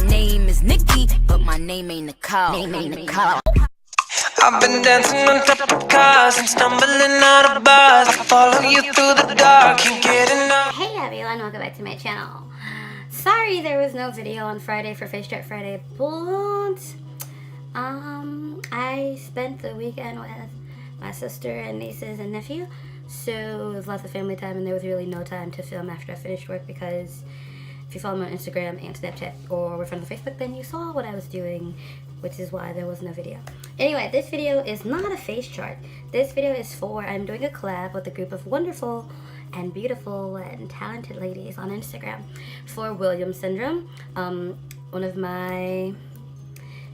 Name is Nikki, but my name ain't Nicole. I've been dancing on top of cars and stumbling out of bars. I follow you through the dark, can't get enough. Hey everyone, welcome back to my channel. Sorry there was no video on Friday for Face Strip Friday, but I spent the weekend with my sister and nieces and nephew, so it was lots of family time and there was really no time to film after I finished work, because if you follow me on Instagram and Snapchat or were friends on Facebook, then you saw what I was doing, which is why there was no video. Anyway, this video is not a face chart. This video is for, I'm doing a collab with a group of wonderful and beautiful and talented ladies on Instagram for Williams Syndrome. One of my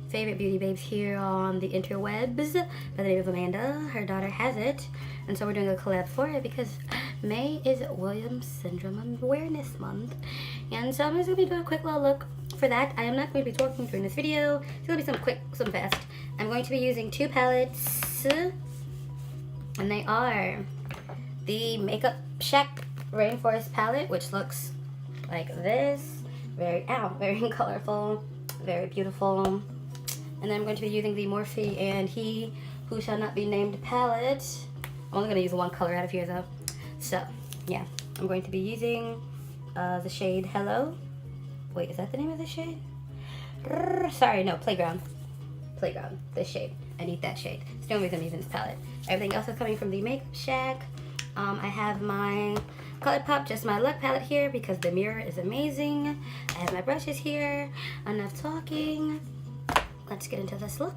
favorite beauty babes here on the interwebs by the name of Amanda. Her daughter has it, and so we're doing a collab for it because May is Williams Syndrome Awareness Month, and so I'm just gonna be doing a quick little look for that. I am not going to be talking during this video. It's gonna be some quick, some fast. I'm going to be using two palettes, and they are the Makeup Shack Rainforest palette, which looks like this, very colorful, very beautiful. And then I'm going to be using the Morphe and He Who Shall Not Be Named palette. I'm only going to use one color out of here though. So, yeah. I'm going to be using the shade Hello. Wait, is that the name of the shade? Sorry, no, Playground. Playground, this shade. I need that shade. It's the only reason I'm using this palette. Everything else is coming from the Makeup Shack. I have my ColourPop, just my luck palette here because the mirror is amazing. I have my brushes here. Enough talking. Let's get into this look.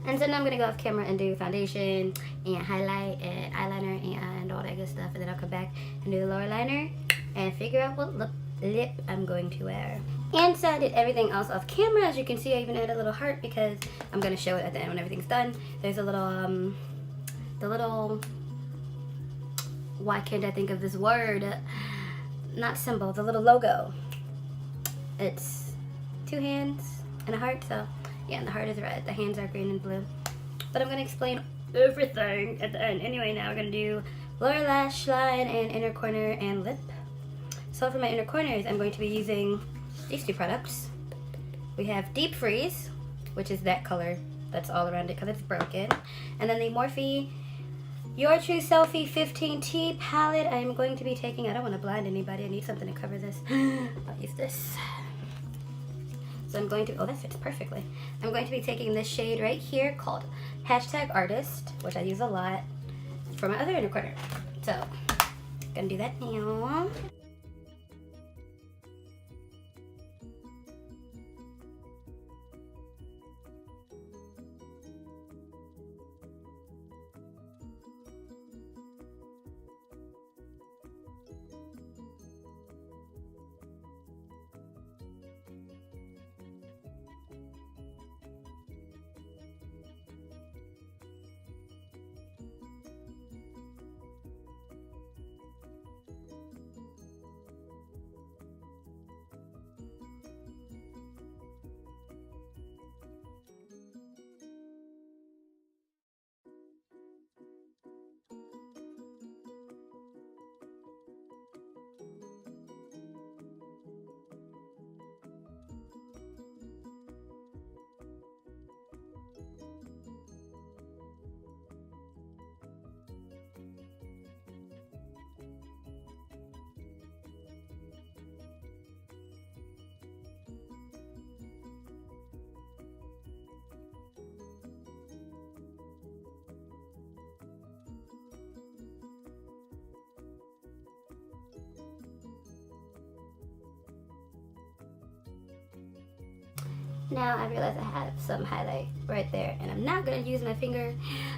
And so now I'm going to go off camera and do foundation and highlight and eyeliner and all that good stuff. And then I'll come back and do the lower liner and figure out what lip I'm going to wear. And so I did everything else off camera. As you can see, I even added a little heart because I'm going to show it at the end when everything's done. There's a little, why can't I think of this word? Not symbol, the little logo. It's two hands and a heart, so yeah, and the heart is red, the hands are green and blue. But I'm going to explain everything at the end. Anyway, now we're going to do lower lash line and inner corner and lip. So for my inner corners, I'm going to be using these two products. We have Deep Freeze, which is that color that's all around it because it's broken. And then the Morphe Your True Selfie 15T palette. I'm going to be taking, I don't want to blind anybody, I need something to cover this. I'll use this. So I'm going to, oh, that fits perfectly. I'm going to be taking this shade right here called #Artist, which I use a lot for my other inner corner. So, gonna do that now. Now I realize I have some highlight right there, and I'm not going to use my finger.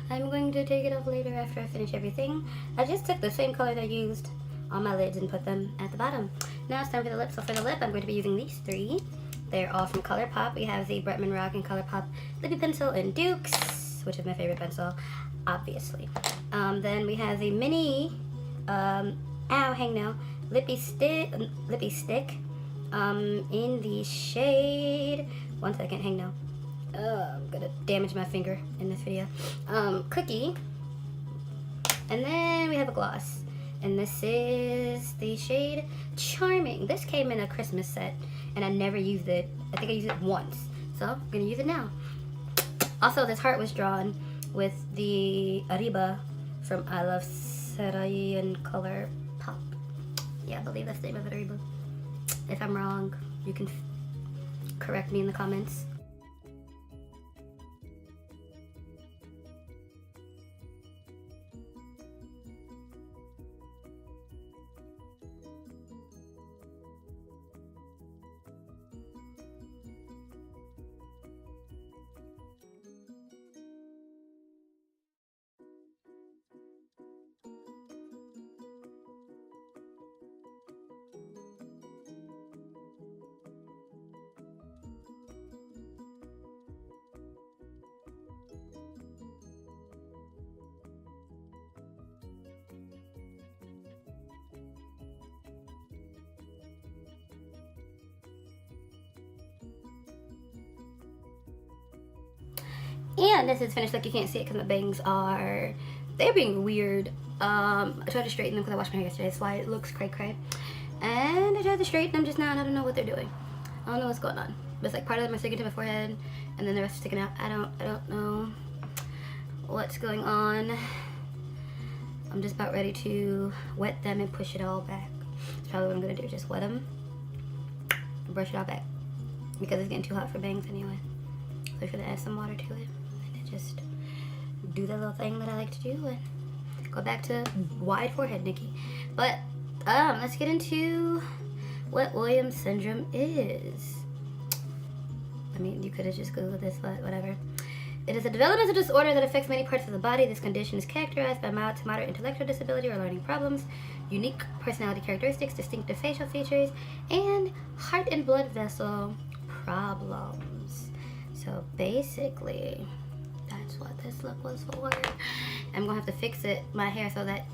I'm going to take it off later after I finish everything. I just took the same color that I used on my lids and put them at the bottom. Now it's time for the lip. So for the lip, I'm going to be using these three. They're all from ColourPop. We have the Bretman Rock and ColourPop Lippy Pencil and Dukes, which is my favorite pencil, obviously. Then we have the mini, hang now, Lippy Stick, in the shade, 1 second, hang now. I'm gonna damage my finger in this video. Cookie. And then we have a gloss. And this is the shade Charming. This came in a Christmas set, and I never used it. I think I used it once. So I'm gonna use it now. Also, this heart was drawn with the Arriba from I Love Sarai and ColourPop. Yeah, I believe that's the name of it, Arriba. If I'm wrong, you can correct me in the comments. And this is finished look. You can't see it because my bangs they're being weird. I tried to straighten them because I washed my hair yesterday. That's why it looks cray-cray. And I tried to straighten them just now, and I don't know what they're doing. I don't know what's going on. But it's like part of them are sticking to my forehead, and then the rest are sticking out. I don't know what's going on. I'm just about ready to wet them and push it all back. That's probably what I'm gonna do. Just wet them, and brush it all back, because it's getting too hot for bangs anyway. So I'm gonna add some water to it, and then just do the little thing that I like to do, and go back to wide forehead, Nikki. But let's get into what Williams syndrome is. I mean, you could have just Googled this, but whatever. It is a developmental disorder that affects many parts of the body. This condition is characterized by mild to moderate intellectual disability or learning problems, unique personality characteristics, distinctive facial features, and heart and blood vessel problems. So basically, that's what this look was for. I'm gonna have to fix my hair so that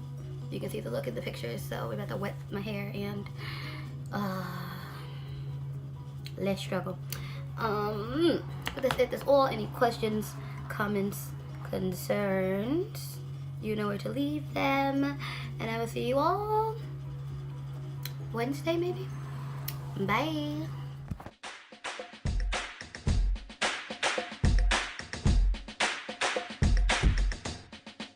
you can see the look in the pictures. So we're about to wet my hair and less struggle. That's all. Any questions, comments, concerns, you know where to leave them. And I will see you all Wednesday maybe. Bye.